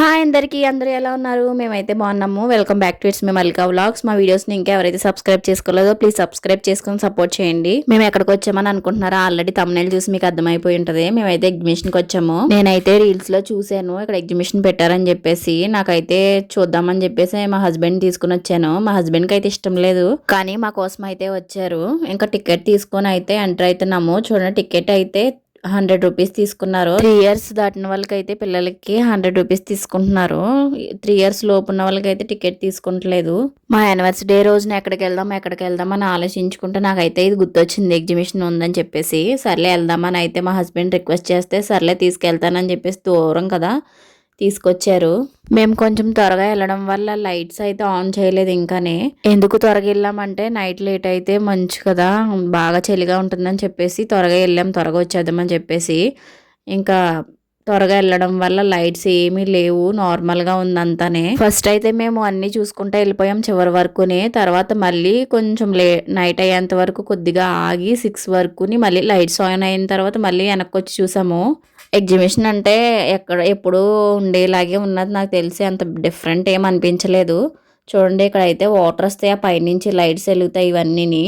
Hi అందరికీ అందరూ ఎలా ఉన్నారు? మేమైతే బాగున్నాము. Welcome back to it's me Mallika vlogs. మా వీడియోస్ని ఇంకా ఎవరైతే సబ్స్క్రైబ్ చేసుకోలేదో ప్లీజ్ సబ్స్క్రైబ్ చేసుకొని సపోర్ట్ చేయండి. మేము ఎక్కడికి వచ్చామని అనుకుంటున్నారా? ఆల్రెడీ తమ్మునేల్ చూసి మీకు అర్థమైపోయి ఉంటుంది. మేమైతే ఎగ్జిబిషన్కి వచ్చాము. నేనైతే రీల్స్ లో చూసాను ఇక్కడ ఎగ్జిబిషన్ పెట్టారని చెప్పేసి. నాకైతే చూద్దామని చెప్పేసి మా హస్బెండ్ తీసుకుని వచ్చాను. మా హస్బెండ్ కి అయితే ఇష్టం లేదు, కానీ మా కోసం అయితే వచ్చారు. ఇంకా టికెట్ తీసుకొని అయితే ఎంటర్ అవుతున్నాము. చూడండి, టికెట్ అయితే 100 రూపీస్ తీసుకున్నారు. 3 ఇయర్స్ దాటిన వాళ్ళకైతే పిల్లలకి 100 రూపీస్ తీసుకుంటున్నారు. 3 ఇయర్స్ లోపు ఉన్న వాళ్ళకైతే టికెట్ తీసుకుంటలేదు. మా యానివర్సరీ రోజున ఎక్కడికి వెళ్దాం అని ఆలోచించుకుంటే నాకైతే ఇది గుర్తొచ్చింది, ఎగ్జిబిషన్ ఉందని చెప్పేసి. సర్లే వెళ్దామని అయితే మా హస్బెండ్ రిక్వెస్ట్ చేస్తే సర్లే తీసుకెళ్తానని చెప్పేసి, దూరం కదా తీసుకొచ్చారు. మేము కొంచెం త్వరగా వెళ్ళడం వల్ల లైట్స్ అయితే ఆన్ చేయలేదు ఇంకానే. ఎందుకు త్వరగా వెళ్ళామంటే నైట్ లేట్ అయితే మంచు కదా, బాగా చలిగా ఉంటుందని చెప్పేసి త్వరగా వెళ్ళాం, త్వరగా వచ్చేద్దామని చెప్పేసి. ఇంకా త్వరగా వెళ్ళడం వల్ల లైట్స్ ఏమీ లేవు, నార్మల్గా ఉందంతానే. ఫస్ట్ అయితే మేము అన్నీ చూసుకుంటూ వెళ్ళిపోయాం చివరి వరకుని. తర్వాత మళ్ళీ కొంచెం నైట్ అయ్యేంత వరకు కొద్దిగా ఆగి 6 వరకుని మళ్ళీ లైట్స్ ఆన్ అయిన తర్వాత మళ్ళీ వెనక్కి వచ్చి చూసాము. ఎగ్జిబిషన్ అంటే ఎప్పుడూ ఉండేలాగే ఉన్నది, నాకు తెలిసి అంత డిఫరెంట్ ఏం అనిపించలేదు. చూడండి, ఇక్కడైతే వాటర్ వస్తాయి, ఆ పైనుంచి లైట్స్ వెలుగుతాయి ఇవన్నీని.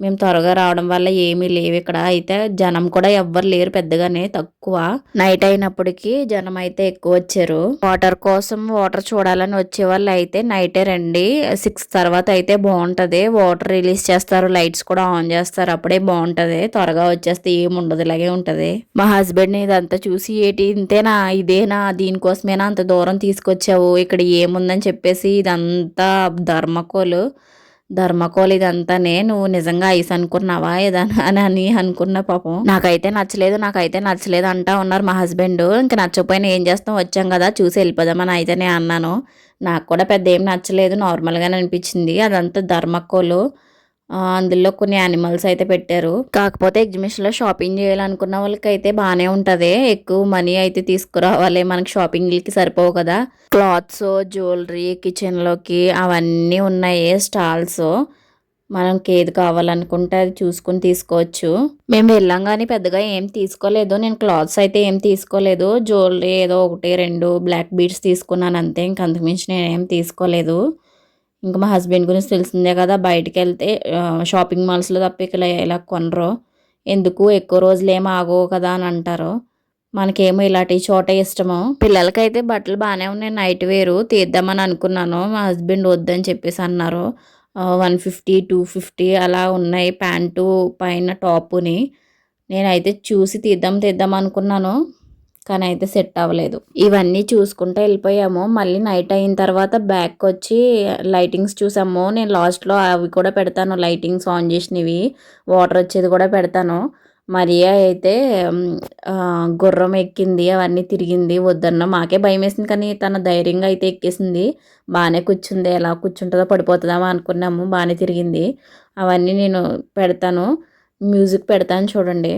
మేము త్వరగా రావడం వల్ల ఏమీ లేవు ఇక్కడ. అయితే జనం కూడా ఎవ్వరు లేరు, పెద్దగానే తక్కువ. నైట్ అయినప్పటికీ జనం అయితే ఎక్కువ వచ్చారు. వాటర్ కోసం, వాటర్ చూడాలని వచ్చే వాళ్ళు అయితే నైటే రండి. 6 తర్వాత అయితే బాగుంటది. వాటర్ రిలీజ్ చేస్తారు, లైట్స్ కూడా ఆన్ చేస్తారు, అప్పుడే బాగుంటది. త్వరగా వచ్చేస్తే ఏముండదు, ఇలాగే ఉంటది. మా హస్బెండ్ ఇదంతా చూసి, ఏంటి ఇంతేనా, ఇదేనా, దీనికోసమేనా అంత దూరం తీసుకొచ్చావు, ఇక్కడ ఏముందని చెప్పేసి. ఇదంతా ధర్మకోల్ ఇదంతానే, నువ్వు నిజంగా ఐస్ అనుకున్నావా ఏదన్నా అని అనుకున్న. పాపం నాకైతే నచ్చలేదు అంటా ఉన్నారు మా హస్బెండ్. ఇంకా నచ్చకపోయినా ఏం చేస్తాం, వచ్చాం కదా చూసి వెళ్ళిపోదామని అయితే నేను అన్నాను. నాకు కూడా పెద్ద ఏం నచ్చలేదు, నార్మల్గానే అనిపించింది. అదంతా ధర్మకోలు, అందులో కొన్ని యానిమల్స్ అయితే పెట్టారు. కాకపోతే ఎగ్జిబిషన్లో షాపింగ్ చేయాలనుకున్న వాళ్ళకి అయితే బాగానే ఉంటుంది. ఎక్కువ మనీ అయితే తీసుకురావాలి, మనకి షాపింగ్లకి సరిపోవు కదా. క్లాత్స్, జ్యువెలరీ, కిచెన్లోకి అవన్నీ ఉన్నాయి స్టాల్స్. మనకి ఏది కావాలనుకుంటే అది చూసుకుని తీసుకోవచ్చు. మేము వెళ్ళాం కానీ పెద్దగా ఏం తీసుకోలేదు. నేను క్లాత్స్ అయితే ఏం తీసుకోలేదు. జ్యువెలరీ ఏదో 1-2 బ్లాక్ బీడ్స్ తీసుకున్నాను అంతే, ఇంక అంతకుమించి నేను ఏం తీసుకోలేదు. ఇంకా మా హస్బెండ్ గురించి తెలిసిందే కదా, బయటికి వెళ్తే షాపింగ్ మాల్స్లో తప్ప ఇలా కొనరు. ఎందుకు ఎక్కువ రోజులు ఏమో ఆగవు కదా అని అంటారు. మనకేమో ఇలాంటి చోట ఇష్టము. పిల్లలకైతే బట్టలు బాగానే ఉన్నాయి, నైట్ వేరు తీద్దామని అనుకున్నాను. మా హస్బెండ్ వద్దని చెప్పేసి అన్నారు. 150, 250 అలా ఉన్నాయి ప్యాంటు పైన టాపుని. నేనైతే చూసి తీద్దాం అనుకున్నాను, కానీ అయితే సెట్ అవ్వలేదు. ఇవన్నీ చూసుకుంటూ వెళ్ళిపోయాము. మళ్ళీ నైట్ అయిన తర్వాత బ్యాక్ వచ్చి లైటింగ్స్ చూసాము. నేను లాస్ట్లో అవి కూడా పెడతాను, లైటింగ్స్ ఆన్ చేసినవి, వాటర్ వచ్చేది కూడా పెడతాను. మరియా అయితే గుర్రం ఎక్కింది, అవన్నీ తిరిగింది. వద్దన్న, మాకే భయం వేసింది, కానీ తన ధైర్యంగా అయితే ఎక్కేసింది. బాగానే కూర్చుంది, ఎలా కూర్చుంటుందో పడిపోతుందామో అనుకున్నాము, బాగానే తిరిగింది. అవన్నీ నేను పెడతాను, మ్యూజిక్ పెడతాను చూడండి.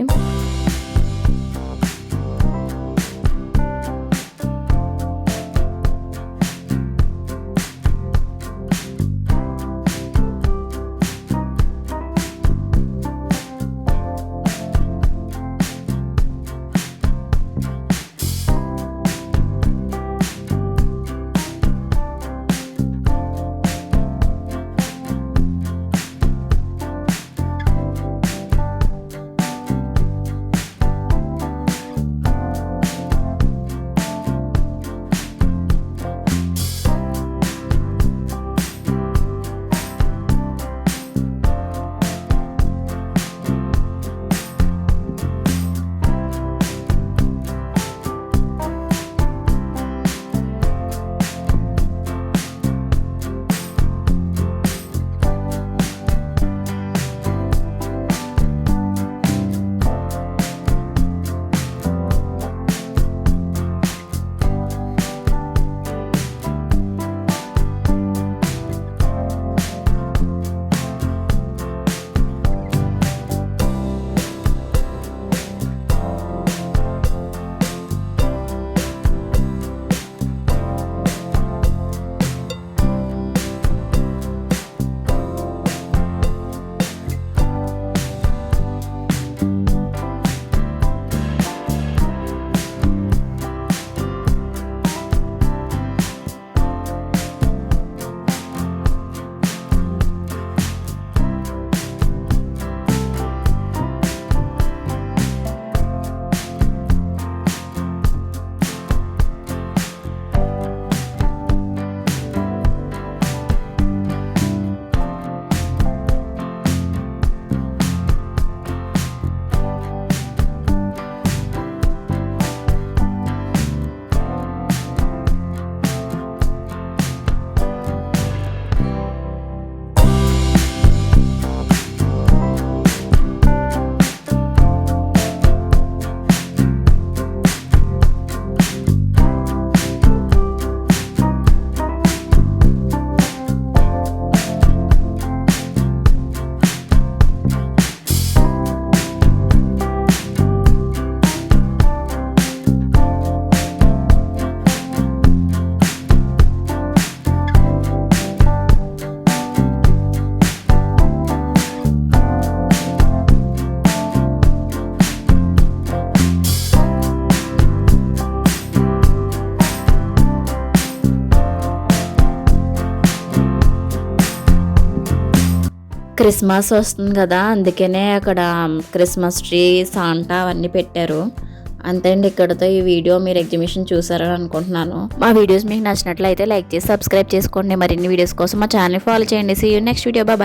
క్రిస్మస్ వస్తుంది కదా, అందుకనే అక్కడ క్రిస్మస్ ట్రీ, సాంటా అవన్నీ పెట్టారు. అంతే అండి, ఇక్కడతో ఈ వీడియో మీరు ఎగ్జిబిషన్ చూసారని అనుకుంటున్నాను. మా వీడియోస్ మీకు నచ్చినట్లయితే లైక్ చేసి సబ్స్క్రైబ్ చేసుకోండి. మరిన్ని వీడియోస్ కోసం మా ఛానల్ ఫాలో చేయండి. See you next video. Bye.